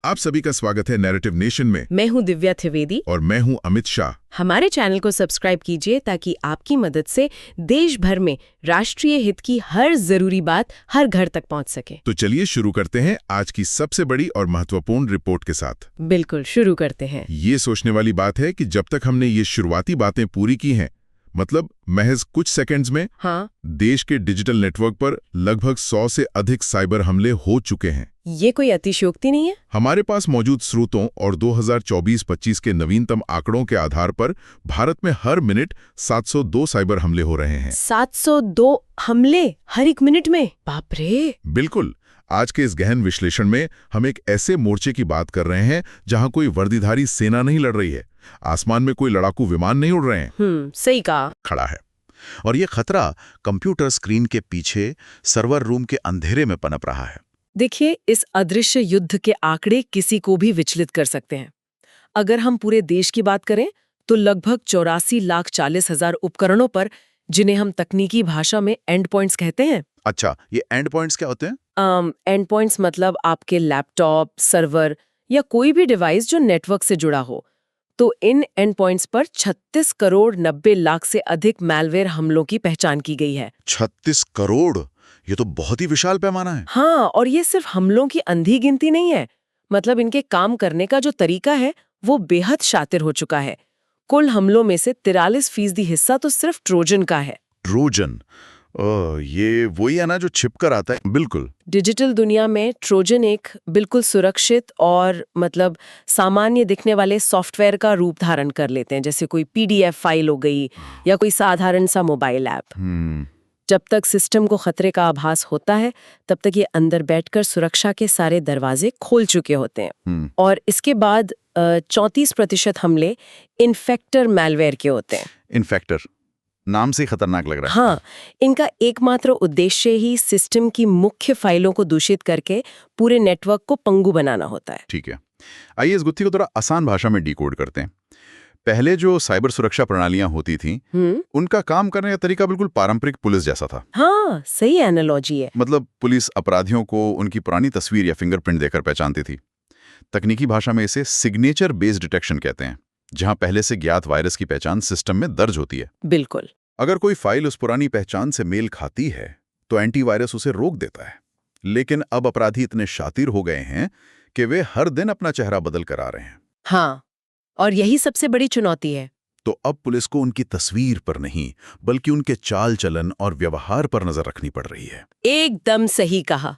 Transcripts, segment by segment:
आप सभी का स्वागत है नैरेटिव नेशन में। मैं हूं दिव्या त्रिवेदी और मैं हूं अमित शाह। हमारे चैनल को सब्सक्राइब कीजिए ताकि आपकी मदद से देश भर में राष्ट्रीय हित की हर जरूरी बात हर घर तक पहुंच सके। तो चलिए शुरू करते हैं आज की सबसे बड़ी और महत्वपूर्ण रिपोर्ट के साथ। बिल्कुल शुरू करते हैं। ये सोचने वाली बात है कि जब तक हमने ये शुरुआती बातें पूरी की हैं, मतलब महज कुछ सेकंड्स में, हाँ, देश के डिजिटल नेटवर्क पर लगभग 100 से अधिक साइबर हमले हो चुके हैं। ये कोई अतिशयोक्ति नहीं है। हमारे पास मौजूद स्रोतों और 2024-25 के नवीनतम आंकड़ों के आधार पर भारत में हर मिनट 702 साइबर हमले हो रहे हैं। 702 हमले हर एक मिनट में? बाप रे। बिल्कुल। आज के इस गहन विश्लेषण में हम एक ऐसे मोर्चे की बात कर रहे हैं जहां कोई वर्दीधारी सेना नहीं लड़ रही है, आसमान में कोई लड़ाकू विमान नहीं उड़ रहे हैं। सही कहा। खड़ा है। और ये खतरा कंप्यूटर स्क्रीन के पीछे सर्वर रूम के अंधेरे में पनप रहा है। देखिए, इस अदृश्य युद्ध के आंकड़े किसी को भी विचलित कर सकते हैं। अगर हम पूरे देश की बात करें तो लगभग 84,40,000 उपकरणों पर, जिन्हें हम तकनीकी भाषा में एंड पॉइंट्स कहते हैं। अच्छा, ये एंड पॉइंट्स क्या होते हैं? एंड पॉइंट्स मतलब आपके लैपटॉप, सर्वर या कोई भी डिवाइस जो नेटवर्क से जुड़ा हो। तो इन एंड पॉइंट्स पर 36 करोड़ 90 लाख से अधिक मैलवेयर हमलों की पहचान की गई है। 36 करोड़? ये तो बहुत ही विशाल पैमाना है। हाँ, और ये सिर्फ हमलों की अंधी गिनती नहीं है। मतलब इनके काम करने का जो तरीका है वो बेहद शातिर हो चुका है। कुल हमलों में से 43% हिस्सा तो सिर्फ ट्रोजन का है। ट्रोजन? ये वही है ना जो छिपकर आता है? बिल्कुल। डिजिटल दुनिया में ट्रोजन एक बिल्कुल सुरक्षित और मतलब सामान्य दिखने वाले सॉफ्टवेयर का रूप धारण कर लेते हैं, जैसे कोई PDF फाइल हो गई या कोई साधारण सा मोबाइल ऐप। जब तक सिस्टम को खतरे का आभास होता है तब तक ये अंदर बैठकर सुरक्षा के सारे दरवाजे खोल चुके होते हैं। और इसके बाद 34% हमले इन्फेक्टर मैलवेयर के होते हैं। इन्फेक्टर नाम से खतरनाक लग रहा है। हाँ, इनका एकमात्र उद्देश्य ही सिस्टम की मुख्य फाइलों को दूषित करके पूरे नेटवर्क को पंगु बनाना होता है। ठीक है, आइए इस गुत्थी को थोड़ा आसान भाषा में डिकोड करते हैं। पहले जो साइबर सुरक्षा प्रणालियां होती थीं, उनका काम करने का तरीका बिल्कुल पारंपरिक पुलिस जैसा था। हाँ, सही एनालॉजी है। मतलब पुलिस अपराधियों को उनकी पुरानी तस्वीर या फिंगरप्रिंट देकर पहचानती थी। तकनीकी भाषा में इसे सिग्नेचर बेस्ड डिटेक्शन कहते हैं, जहां पहले से ज्ञात वायरस की पहचान सिस्टम में दर्ज होती है। बिल्कुल। अगर कोई फाइल उस पुरानी पहचान से मेल खाती है तो एंटीवायरस उसे रोक देता है। लेकिन अब अपराधी इतने शातिर हो गए हैं कि वे हर दिन अपना चेहरा बदल कर आ रहे हैं। हाँ, और यही सबसे बड़ी चुनौती है। तो अब पुलिस को उनकी तस्वीर पर नहीं बल्कि उनके चाल चलन और व्यवहार पर नजर रखनी पड़ रही है। एकदम सही कहा।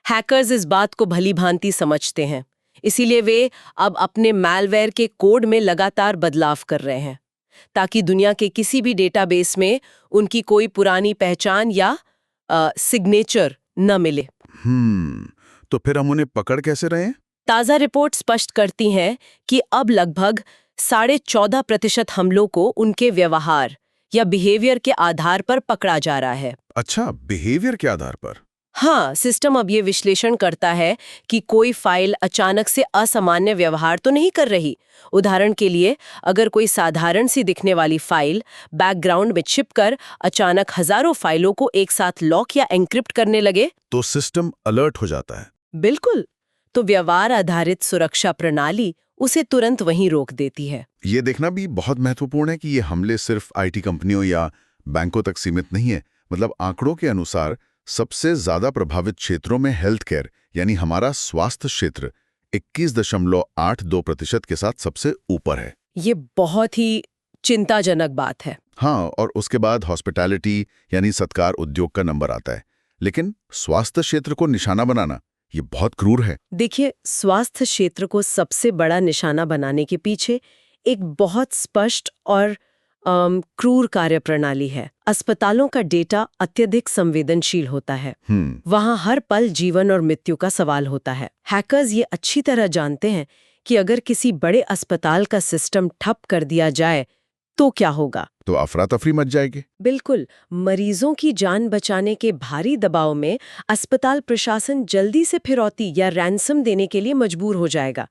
हैकर्स इस बात को भली भांति समझते हैं, इसीलिए वे अब अपने मैलवेयर के कोड में लगातार बदलाव कर रहे हैं ताकि दुनिया के किसी भी डेटाबेस में उनकी कोई पुरानी पहचान या सिग्नेचर न मिले। तो फिर हम उन्हें पकड़ कैसे रहे हैं? ताज़ा रिपोर्ट स्पष्ट करती हैं कि अब लगभग 14.5% हमलों को उनके व्यवहार या बिहेवियर के आधार पर पकड़ा जा रहा है। अच्छा, बिहेवियर के आधार पर? हाँ, सिस्टम अब ये विश्लेषण करता है कि कोई फाइल अचानक से असामान्य व्यवहार तो नहीं कर रही। उदाहरण के लिए, अगर कोई साधारण सी दिखने वाली फाइल बैकग्राउंड में छिपकर अचानक हजारों फाइलों को एक साथ लॉक या एन्क्रिप्ट करने लगे तो सिस्टम अलर्ट हो जाता है। बिल्कुल। तो व्यवहार आधारित सुरक्षा प्रणाली उसे तुरंत वहीं रोक देती है। ये देखना भी बहुत महत्वपूर्ण है कि ये हमले सिर्फ IT कंपनियों या बैंकों तक सीमित नहीं है। मतलब आंकड़ों के अनुसार सबसे ज्यादा प्रभावित क्षेत्रों में हेल्थ केयर यानी हमारा स्वास्थ्य क्षेत्र 21.82% के साथ सबसे ऊपर है। ये बहुत ही चिंताजनक बात है। हाँ, और उसके बाद हॉस्पिटैलिटी यानी सत्कार उद्योग का नंबर आता है। लेकिन स्वास्थ्य क्षेत्र को निशाना बनाना ये बहुत क्रूर है। देखिए, स्वास्थ्य क्षेत्र को सबसे बड़ा निशाना बनाने के पीछे एक बहुत स्पष्ट और क्रूर कार्यप्रणाली है। अस्पतालों का डेटा अत्यधिक संवेदनशील होता है। वहां हर पल जीवन और मृत्यु का सवाल होता है। हैकर्स ये अच्छी तरह जानते हैं कि अगर किसी बड़े अस्पताल का सिस्टम ठप कर दिया जाए तो क्या होगा। तो अफरा तफरी मच जाएगी। बिल्कुल। मरीजों की जान बचाने के भारी दबाव में अस्पताल प्रशासन जल्दी से फिरौती या रैंसम देने के लिए मजबूर हो जाएगा।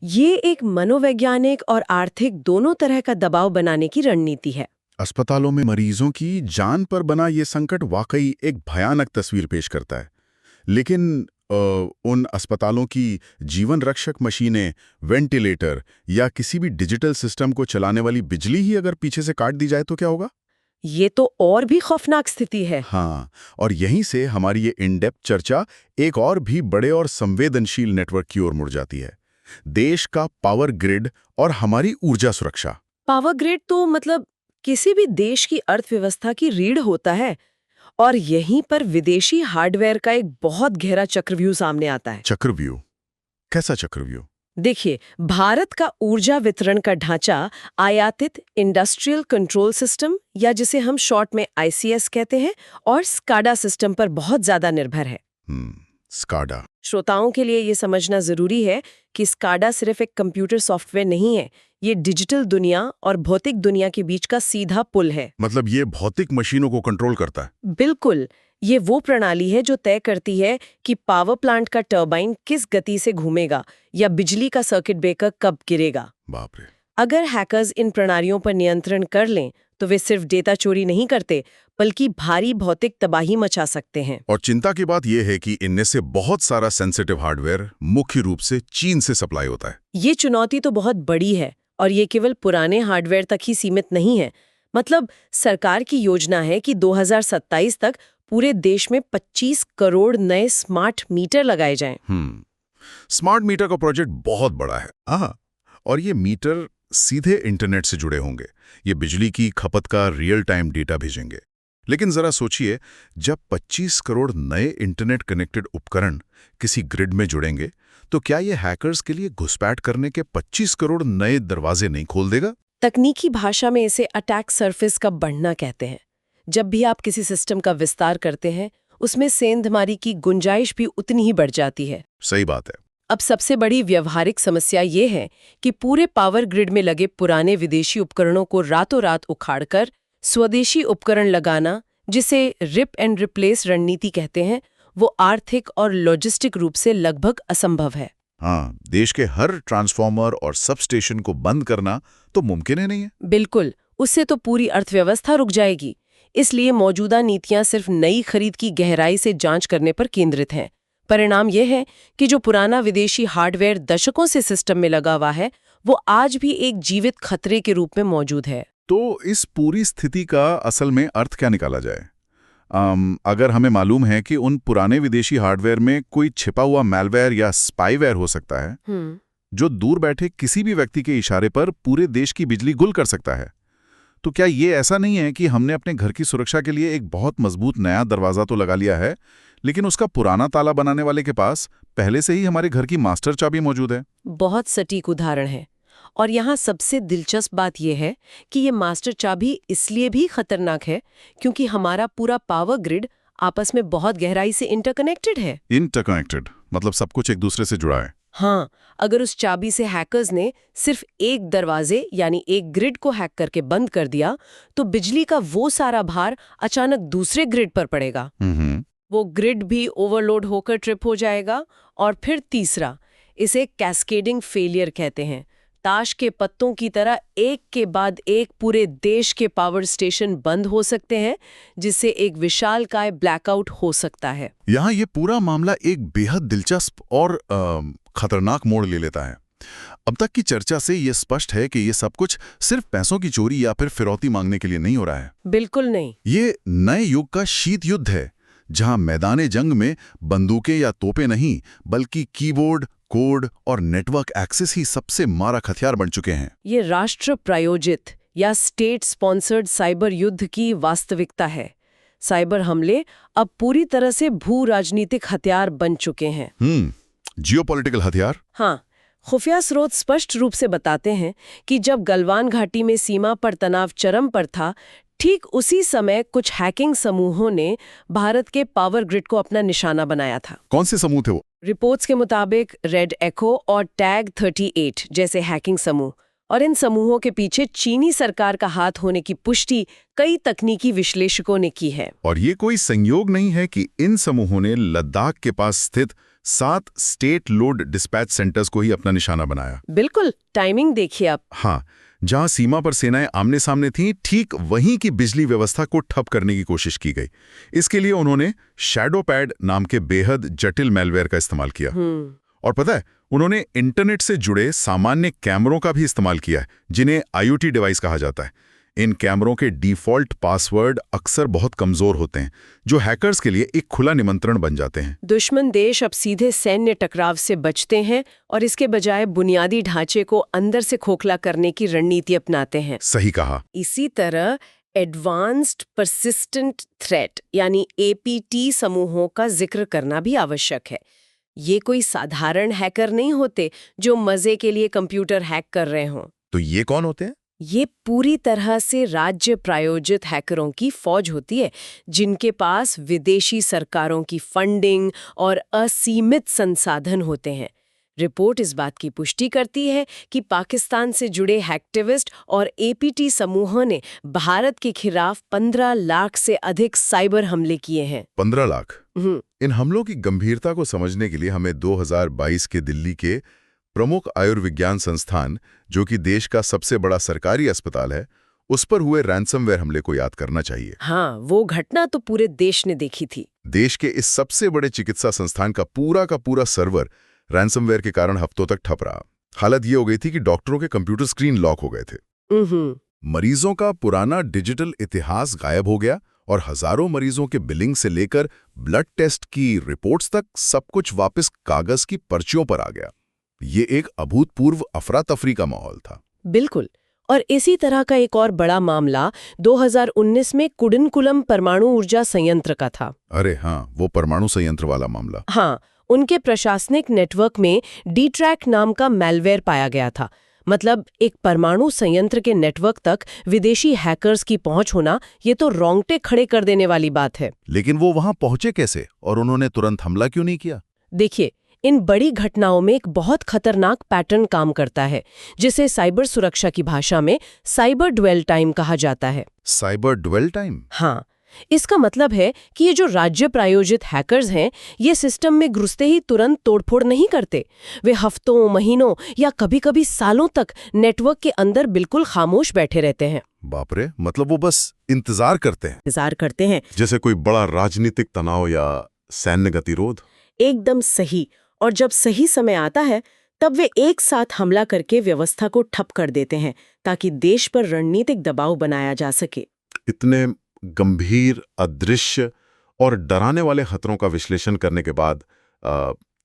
ये एक मनोवैज्ञानिक और आर्थिक दोनों तरह का दबाव बनाने की रणनीति है। अस्पतालों में मरीजों की जान पर बना ये संकट वाकई एक भयानक तस्वीर पेश करता है। लेकिन उन अस्पतालों की जीवन रक्षक मशीनें, वेंटिलेटर या किसी भी डिजिटल सिस्टम को चलाने वाली बिजली ही अगर पीछे से काट दी जाए तो क्या होगा? ये तो और भी खौफनाक स्थिति है। हाँ, और यहीं से हमारी ये इन डेप्थ चर्चा एक और भी बड़े और संवेदनशील नेटवर्क की ओर मुड़ जाती है। देश का पावर ग्रिड और हमारी ऊर्जा सुरक्षा। पावर ग्रिड तो मतलब किसी भी देश की अर्थव्यवस्था की रीढ़ होता है, और यहीं पर विदेशी हार्डवेयर का एक बहुत गहरा चक्रव्यूह सामने आता है। चक्रव्यूह? कैसा चक्रव्यूह? देखिए, भारत का ऊर्जा वितरण का ढांचा आयातित इंडस्ट्रियल कंट्रोल सिस्टम, या जिसे हम शॉर्ट में ICS कहते हैं, और स्काडा सिस्टम पर बहुत ज्यादा निर्भर है। स्काडा। श्रोताओं के लिए ये समझना जरूरी है कि स्काडा सिर्फ एक कंप्यूटर सॉफ्टवेयर नहीं है, ये डिजिटल दुनिया और भौतिक दुनिया के बीच का सीधा पुल है। मतलब ये भौतिक मशीनों को कंट्रोल करता है? बिल्कुल, ये वो प्रणाली है जो तय करती है कि पावर प्लांट का टरबाइन किस गति से घूमेगा या बिजली का सर्किट ब्रेकर कब गिरेगा। बाप रे। अगर हैकर्स इन प्रणालियों पर नियंत्रण कर लें तो वे सिर्फ डेटा चोरी नहीं करते, बल्कि भारी भौतिक तबाही मचा सकते हैं। और चिंता की बात यह है कि इनमें से बहुत सारा सेंसिटिव हार्डवेयर मुख्य रूप से चीन से सप्लाई होता है। ये चुनौती तो बहुत बड़ी है, और ये केवल पुराने हार्डवेयर तक ही सीमित नहीं है। मतलब सरकार की योजना है कि 2027 तक पूरे देश में 25 करोड़ नए स्मार्ट मीटर लगाए जाएं। स्मार्ट मीटर का प्रोजेक्ट बहुत बड़ा है। और ये मीटर सीधे इंटरनेट से जुड़े होंगे। ये बिजली की खपत का रियल टाइम डेटा भेजेंगे। लेकिन जरा सोचिए, जब 25 करोड़ नए इंटरनेट कनेक्टेड उपकरण किसी ग्रिड में जुड़ेंगे, तो क्या ये हैकर्स के लिए घुसपैठ करने के 25 करोड़ नए दरवाजे नहीं खोल देगा? तकनीकी भाषा में इसे अटैक सरफेस का बढ़ना कहते हैं। जब भी आप किसी सिस्टम का विस्तार करते हैं, उसमें सेंधमारी की गुंजाइश भी उतनी ही बढ़ जाती है। सही बात है। अब सबसे बड़ी व्यवहारिक समस्या ये है कि पूरे पावर ग्रिड में लगे पुराने विदेशी उपकरणों को रातों रात उखाड़कर स्वदेशी उपकरण लगाना, जिसे रिप एंड रिप्लेस रणनीति कहते हैं, वो आर्थिक और लॉजिस्टिक रूप से लगभग असंभव है। हाँ, देश के हर ट्रांसफार्मर और सबस्टेशन को बंद करना तो मुमकिन ही नहीं है। बिल्कुल, उससे तो पूरी अर्थव्यवस्था रुक जाएगी। इसलिए मौजूदा नीतियां सिर्फ नई खरीद की गहराई से जांच करने पर केंद्रित हैं। परिणाम यह है कि जो पुराना विदेशी हार्डवेयर दशकों से सिस्टम में लगा हुआ है, वो आज भी एक जीवित खतरे के रूप में मौजूद है। तो इस पूरी स्थिति का असल में अर्थ क्या निकाला जाए? अगर हमें मालूम है कि उन पुराने विदेशी हार्डवेयर में कोई छिपा हुआ मैलवेयर या स्पाईवेयर हो सकता है, जो दूर बैठे किसी भी व्यक्ति के इशारे पर पूरे देश की बिजली गुल कर सकता है, तो क्या ये ऐसा नहीं है कि हमने अपने घर की सुरक्षा के लिए एक बहुत मजबूत नया दरवाजा तो लगा लिया है, लेकिन उसका पुराना ताला बनाने वाले के पास पहले से ही हमारे घर की मास्टर चाबी मौजूद है? बहुत सटीक उदाहरण है। और यहाँ सबसे दिलचस्प बात यह है कि ये मास्टर चाबी इसलिए भी खतरनाक है क्योंकि हमारा पूरा पावर ग्रिड आपस में बहुत गहराई से इंटरकनेक्टेड है। इंटरकनेक्टेड मतलब सब कुछ एक दूसरे से जुड़ा है। हाँ, अगर उस चाबी से हैकर्स ने सिर्फ एक दरवाजे यानी एक ग्रिड को हैक करके बंद कर दिया, तो बिजली का वो सारा भार अचानक दूसरे ग्रिड पर पड़ेगा। वो ग्रिड भी ओवरलोड होकर ट्रिप हो जाएगा। और फिर तीसरा, इसे कैस्केडिंग फेलियर कहते हैं। ताश के पत्तों की तरह एक के बाद एक पूरे देश के पावर स्टेशन बंद हो सकते हैं, जिससे एक विशालकाय ब्लैकआउट हो सकता है। यहाँ ये पूरा मामला एक बेहद दिलचस्प और खतरनाक मोड़ ले लेता है। अब तक की चर्चा से ये स्पष्ट है कि ये सब कुछ सिर्फ पैसों की चोरी या फिर फिरौती मांगने के लिए नहीं हो रहा है। बिल्कुल नहीं। ये नए युग का शीत युद्ध है, जहां मैदाने जंग में बंदूकें या तोपें नहीं, बल्कि कीबोर्ड, कोड और नेटवर्क एक्सेस ही सबसे मारक हथियार बन चुके हैं। ये राष्ट्र प्रायोजित या स्टेट स्पॉन्सर्ड साइबर युद्ध की वास्तविकता है। साइबर हमले अब पूरी तरह से भू राजनीतिक हथियार बन चुके हैं। जियोपॉलिटिकल हथियार? हाँ, खुफिया स्रोत स्पष्ट रूप से बताते हैं कि जब गलवान घाटी में सीमा पर तनाव चरम पर था, ठीक उसी समय कुछ हैकिंग समूहों ने भारत के पावर ग्रिड को अपना निशाना बनाया था। कौन से समूह थे वो? रिपोर्ट्स के मुताबिक रेड एको और टैग 38 जैसे हैकिंग समूह। और इन समूहों के पीछे चीनी सरकार का हाथ होने की पुष्टि कई तकनीकी विश्लेषकों ने की है। और ये कोई संयोग नहीं है कि इन समूहों ने लद्दाख के पास स्थित 7 स्टेट लोड डिस्पैच सेंटर्स को ही अपना निशाना बनाया। बिल्कुल, टाइमिंग देखिए आप। हाँ, जहां सीमा पर सेनाएं आमने सामने थीं, ठीक वहीं की बिजली व्यवस्था को ठप करने की कोशिश की गई। इसके लिए उन्होंने शैडो पैड नाम के बेहद जटिल मैलवेयर का इस्तेमाल किया। और पता है, उन्होंने इंटरनेट से जुड़े सामान्य कैमरों का भी इस्तेमाल किया है, जिन्हें IoT डिवाइस कहा जाता है। इन कैमरों के डिफ़ॉल्ट पासवर्ड अक्सर बहुत कमज़ोर होते हैं, जो हैकर्स के लिए एक खुला निमंत्रण बन जाते हैं। दुश्मन देश अब सीधे सैन्य टकराव से बचते हैं और इसके बजाय बुनियादी ढांचे को अंदर से खोखला करने की रणनीति अपनाते हैं। सही कहा। इसी तरह एडवांस्ड परसिस्टेंट थ्रेट यानी APT समूहों का जिक्र करना भी आवश्यक है। ये कोई साधारण हैकर नहीं होते जो मजे के लिए कंप्यूटर हैक कर रहे हों। तो ये कौन होते हैं? ये पूरी तरह से राज्य प्रायोजित हैकरों की फौज होती है, जिनके पास विदेशी सरकारों की फंडिंग और असीमित संसाधन होते हैं। रिपोर्ट इस बात की पुष्टि करती है कि पाकिस्तान से जुड़े हैक्टिविस्ट और APT समूहों ने भारत के खिलाफ 15 लाख से अधिक साइबर हमले किए हैं। 15 लाख? इन हमलों की गंभीरता को समझने के लिए हमें 2022 के दिल्ली के प्रमुख आयुर्विज्ञान संस्थान, जो कि देश का सबसे बड़ा सरकारी अस्पताल है, उस पर हुए रैंसमवेयर हमले को याद करना चाहिए। हाँ, वो घटना तो पूरे देश ने देखी थी। देश के इस सबसे बड़े चिकित्सा संस्थान का पूरा सर्वर रैंसमवेयर के कारण हफ्तों तक ठप रहा। हालत ये हो गई थी कि डॉक्टरों के कंप्यूटर स्क्रीन लॉक हो गए थे। मरीजों का पुराना डिजिटल इतिहास गायब हो गया और हजारों मरीजों के बिलिंग से लेकर ब्लड टेस्ट की रिपोर्ट्स तक सब कुछ वापस कागज की पर्चियों पर आ गया। ये एक अभूतपूर्व अफरा तफरी का माहौल था। बिल्कुल। और इसी तरह का एक और बड़ा मामला 2019 में कुडनकुलम परमाणु ऊर्जा संयंत्र का था। अरे हाँ, वो परमाणु संयंत्र वाला मामला। हाँ, उनके प्रशासनिक नेटवर्क में D-Track नाम का मैलवेयर पाया गया था। मतलब एक परमाणु संयंत्र के नेटवर्क तक विदेशी हैकर्स की पहुंच होना, ये तो रोंगटे खड़े कर देने वाली बात है। लेकिन वो वहां पहुंचे कैसे और उन्होंने तुरंत हमला क्यों नहीं किया? देखिए, इन बड़ी घटनाओं में एक बहुत खतरनाक पैटर्न काम करता है, जिसे साइबर सुरक्षा की भाषा में साइबर ड्वेल टाइम कहा जाता है। Cyber dwell time? हाँ, इसका मतलब है कि ये जो राज्य प्रायोजित हैकर्स हैं, ये सिस्टम में घुसते ही तुरंत तोड़फोड़ नहीं करते। वे हफ्तों, महीनों या कभी-कभी सालों तक नेटवर्क के अंदर बिल्कुल खामोश बैठे रहते हैं। बाप रे, मतलब वो बस इंतजार करते हैं? इंतजार करते हैं, जैसे कोई बड़ा राजनीतिक तनाव या सैन्य गतिरोध। एकदम सही। और जब सही समय आता है, तब वे एक साथ हमला करके व्यवस्था को ठप कर देते हैं, ताकि देश पर रणनीतिक दबाव बनाया जा सके। इतने गंभीर, अदृश्य और डराने वाले खतरों का विश्लेषण करने के बाद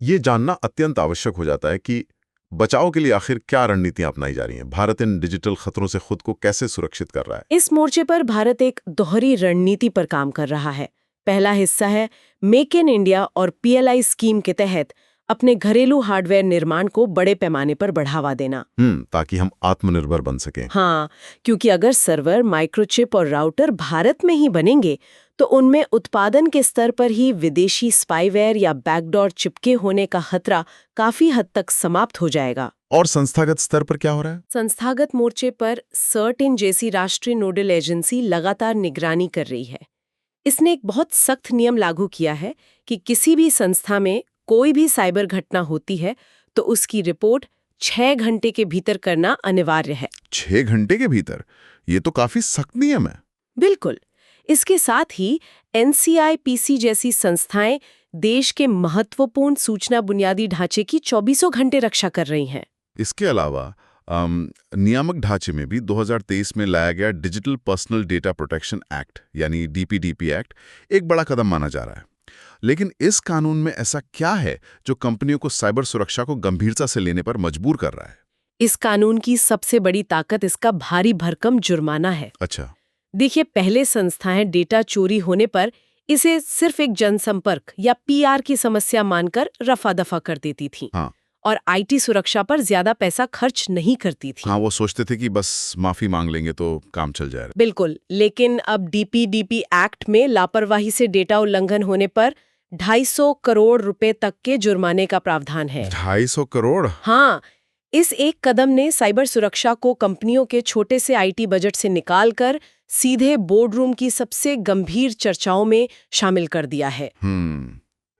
ये जानना अत्यंत आवश्यक हो जाता है कि बचाव के लिए आखिर क्या रणनीतियां अपनाई जा रही हैं। भारत इन डिजिटल खतरों से खुद को कैसे सुरक्षित कर रहा है? इस मोर्चे पर भारत एक दोहरी रणनीति पर काम कर रहा है। पहला हिस्सा है मेक इन इंडिया और PLI स्कीम के तहत अपने घरेलू हार्डवेयर निर्माण को बड़े पैमाने पर बढ़ावा देना। ताकि हम आत्मनिर्भर बन सकें। हाँ, क्योंकि अगर सर्वर, माइक्रोचिप और राउटर भारत में ही बनेंगे, तो उनमें उत्पादन के स्तर पर ही विदेशी स्पाईवेयर या बैकडोर चिपके होने का खतरा काफी हद तक समाप्त हो जाएगा। और संस्थागत स्तर पर क्या हो रहा है? संस्थागत मोर्चे पर CERT-IN जैसी राष्ट्रीय नोडल एजेंसी लगातार निगरानी कर रही है। इसने एक बहुत सख्त नियम लागू किया है कि किसी भी संस्था में कोई भी साइबर घटना होती है तो उसकी रिपोर्ट 6 घंटे के भीतर करना अनिवार्य है। 6 घंटे के भीतर? ये तो काफी सख्त नियम है। बिल्कुल। इसके साथ ही NCIPC जैसी संस्थाएं देश के महत्वपूर्ण सूचना बुनियादी ढांचे की 24 घंटे रक्षा कर रही हैं। इसके अलावा नियामक ढांचे में भी 2023 में लाया गया digital personal data protection act यानी DPDP एक्ट एक बड़ा कदम माना जा रहा है। लेकिन इस कानून में ऐसा क्या है जो कंपनियों को साइबर सुरक्षा को गंभीरता से लेने पर मजबूर कर रहा है? इस कानून की सबसे बड़ी ताकत इसका भारी भरकम जुर्माना है। अच्छा। देखिए, पहले संस्थाएं डेटा चोरी होने पर इसे सिर्फ एक जनसंपर्क या PR की समस्या मानकर रफा दफा कर देती थीं। हाँ। और IT सुरक्षा पर ज्यादा पैसा खर्च नहीं करती थी। हाँ, वो सोचते थे कि बस माफी मांग लेंगे तो काम चल जाएगा। बिल्कुल। लेकिन अब DPDP एक्ट में लापरवाही से डेटा उल्लंघन होने पर 250 करोड़ रुपए तक के जुर्माने का प्रावधान है। 250 करोड़? हाँ, इस एक कदम ने साइबर सुरक्षा को कंपनियों के छोटे से IT बजट से निकालकर सीधे बोर्डरूम की सबसे गंभीर चर्चाओं में शामिल कर दिया है।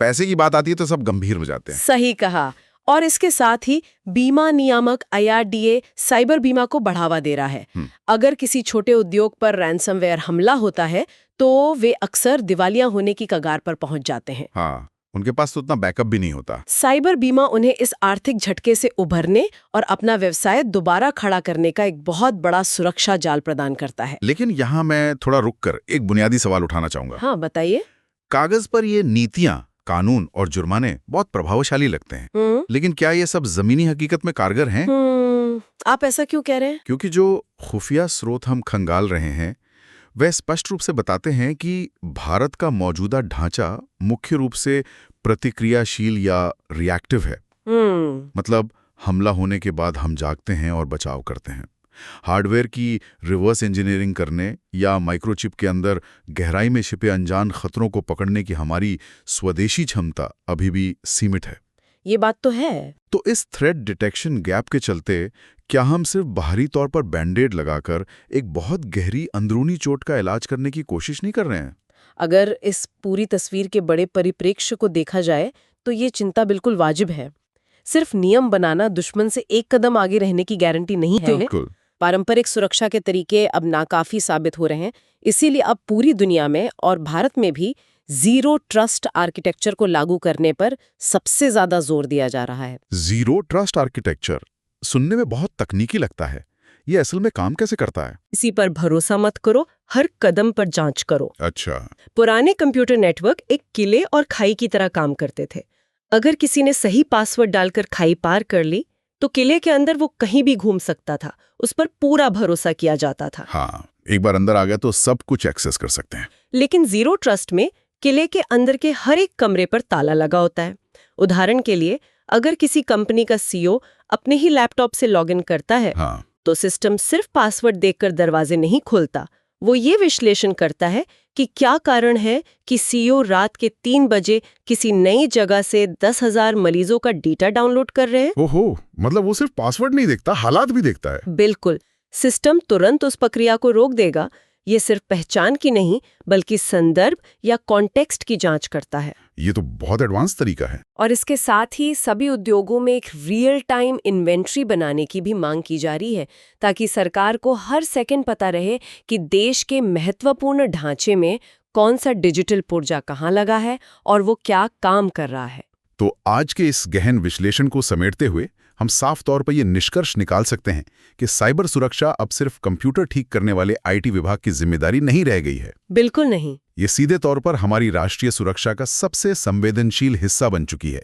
पैसे की बात आती है तो सब गंभीर हो जाते हैं। सही कहा। और इसके साथ ही बीमा नियामक IRDA साइबर बीमा को बढ़ावा दे रहा है। अगर किसी छोटे उद्योग पर रैंसमवेयर हमला होता है तो वे अक्सर दिवालिया होने की कगार पर पहुंच जाते हैं। हाँ, उनके पास तो उतना बैकअप भी नहीं होता। साइबर बीमा उन्हें इस आर्थिक झटके से उभरने और अपना व्यवसाय दोबारा खड़ा करने का एक बहुत बड़ा सुरक्षा जाल प्रदान करता है। लेकिन यहाँ मैं थोड़ा रुककर एक बुनियादी सवाल उठाना चाहूंगा। हाँ, बताइए। कागज पर ये नीतियां, कानून और जुर्माने बहुत प्रभावशाली लगते हैं, लेकिन क्या ये सब जमीनी हकीकत में कारगर हैं? आप ऐसा क्यों कह रहे हैं? क्योंकि जो खुफिया स्रोत हम खंगाल रहे हैं वह स्पष्ट रूप से बताते हैं कि भारत का मौजूदा ढांचा मुख्य रूप से प्रतिक्रियाशील या रिएक्टिव है। मतलब हमला होने के बाद हम जागते हैं और बचाव करते हैं। हार्डवेयर की रिवर्स इंजीनियरिंग करने या माइक्रोचिप के अंदर गहराई में छिपे अनजान खतरों को पकड़ने की हमारी स्वदेशी क्षमता अभी भी सीमित है। ये बात तो है। तो इस थ्रेट डिटेक्शन गैप के चलते क्या हम सिर्फ बाहरी तौर पर बैंडेड लगाकर एक बहुत गहरी अंदरूनी चोट का इलाज करने की कोशिश नहीं कर रहे हैं? अगर इस पूरी तस्वीर के बड़े परिप्रेक्ष्य को देखा जाए तो ये चिंता बिल्कुल वाजिब है। सिर्फ नियम बनाना दुश्मन से एक कदम आगे रहने की गारंटी नहीं है। बिल्कुल। पारंपरिक सुरक्षा के तरीके अब नाकाफी साबित हो रहे हैं। इसीलिए अब पूरी दुनिया में और भारत में भी जीरो ट्रस्ट आर्किटेक्चर को लागू करने पर सबसे ज्यादा जोर दिया जा रहा है। जीरो ट्रस्ट आर्किटेक्चर सुनने में बहुत तकनीकी लगता है। ये असल में काम कैसे करता है? किसी पर भरोसा मत करो, हर कदम पर जांच करो। अच्छा। पुराने कंप्यूटर नेटवर्क एक किले और खाई की तरह काम करते थे। अगर किसी ने सही पासवर्ड डालकर खाई पार कर ली तो किले के अंदर वो कहीं भी घूम सकता था। उस पर पूरा भरोसा किया जाता था। हाँ, एक बार अंदर आ गया तो सब कुछ एक्सेस कर सकते हैं। लेकिन जीरो ट्रस्ट में किले के अंदर के हर एक कमरे पर ताला लगा होता है। उदाहरण के लिए, अगर किसी कंपनी का CEO अपने ही लैपटॉप से लॉगिन करता है, हाँ। तो सिस्टम सिर्फ पासवर्ड देखकर दरवाजे नहीं खोलता। वो ये विश्लेषण करता है कि क्या कारण है कि CEO रात के 3 बजे किसी नई जगह से 10,000 मरीजों का डेटा डाउनलोड कर रहे हैं। ओहो, मतलब वो सिर्फ पासवर्ड नहीं देखता, हालात भी देखता है। बिल्कुल। सिस्टम तुरंत उस प्रक्रिया को रोक देगा। ये सिर्फ पहचान की नहीं बल्कि संदर्भ या कॉन्टेक्स्ट की जांच करता है। ये तो बहुत एडवांस तरीका है। और इसके साथ ही सभी उद्योगों में एक रियल टाइम इन्वेंट्री बनाने की भी मांग की जा रही है, ताकि सरकार को हर सेकंड पता रहे कि देश के महत्वपूर्ण ढांचे में कौन सा डिजिटल पुर्जा कहाँ लगा है और वो क्या काम कर रहा है। तो आज के इस गहन विश्लेषण को समेटते हुए हम साफ तौर पर यह निष्कर्ष निकाल सकते हैं कि साइबर सुरक्षा अब सिर्फ कंप्यूटर ठीक करने वाले IT विभाग की जिम्मेदारी नहीं रह गई है। बिल्कुल नहीं। ये सीधे तौर पर हमारी राष्ट्रीय सुरक्षा का सबसे संवेदनशील हिस्सा बन चुकी है।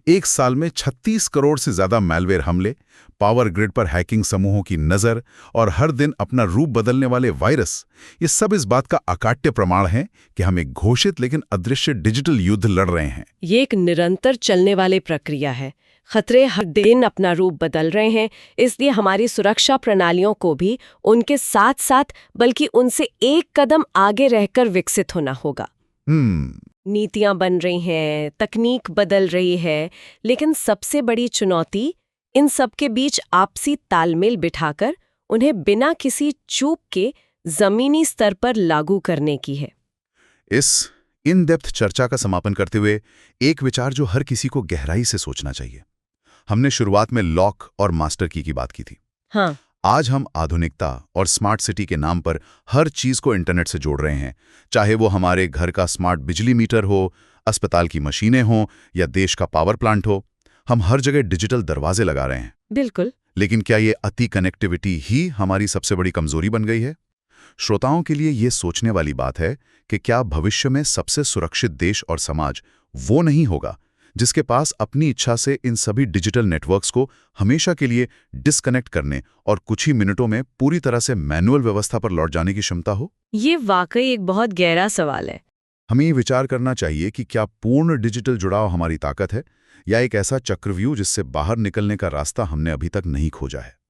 एक साल में 36 करोड़ से ज्यादा मैलवेयर हमले, पावर ग्रिड पर हैकिंग समूहों की नजर और हर दिन अपना रूप बदलने वाले वायरस, ये सब इस बात का अकाट्य प्रमाण है कि हम एक घोषित लेकिन अदृश्य डिजिटल युद्ध लड़ रहे हैं। ये एक निरंतर चलने वाली प्रक्रिया है। खतरे हर दिन अपना रूप बदल रहे हैं, इसलिए हमारी सुरक्षा प्रणालियों को भी उनके साथ साथ बल्कि उनसे एक कदम आगे रहकर विकसित होना होगा। नीतियां बन रही हैं, तकनीक बदल रही है, लेकिन सबसे बड़ी चुनौती इन सब के बीच आपसी तालमेल बिठाकर उन्हें बिना किसी चूक के जमीनी स्तर पर लागू करने की है। इस इन डेप्थ चर्चा का समापन करते हुए एक विचार जो हर किसी को गहराई से सोचना चाहिए। हमने शुरुआत में लॉक और मास्टर की बात की थी। हाँ। आज हम आधुनिकता और स्मार्ट सिटी के नाम पर हर चीज को इंटरनेट से जोड़ रहे हैं, चाहे वो हमारे घर का स्मार्ट बिजली मीटर हो, अस्पताल की मशीनें हो या देश का पावर प्लांट हो। हम हर जगह डिजिटल दरवाजे लगा रहे हैं। बिल्कुल। लेकिन क्या ये अति कनेक्टिविटी ही हमारी सबसे बड़ी कमजोरी बन गई है? श्रोताओं के लिए ये सोचने वाली बात है कि क्या भविष्य में सबसे सुरक्षित देश और समाज वो नहीं होगा जिसके पास अपनी इच्छा से इन सभी डिजिटल नेटवर्क्स को हमेशा के लिए डिस्कनेक्ट करने और कुछ ही मिनटों में पूरी तरह से मैनुअल व्यवस्था पर लौट जाने की क्षमता हो? ये वाकई एक बहुत गहरा सवाल है। हमें ये विचार करना चाहिए कि क्या पूर्ण डिजिटल जुड़ाव हमारी ताकत है या एक ऐसा चक्रव्यूह जिससे बाहर निकलने का रास्ता हमने अभी तक नहीं खोजा है।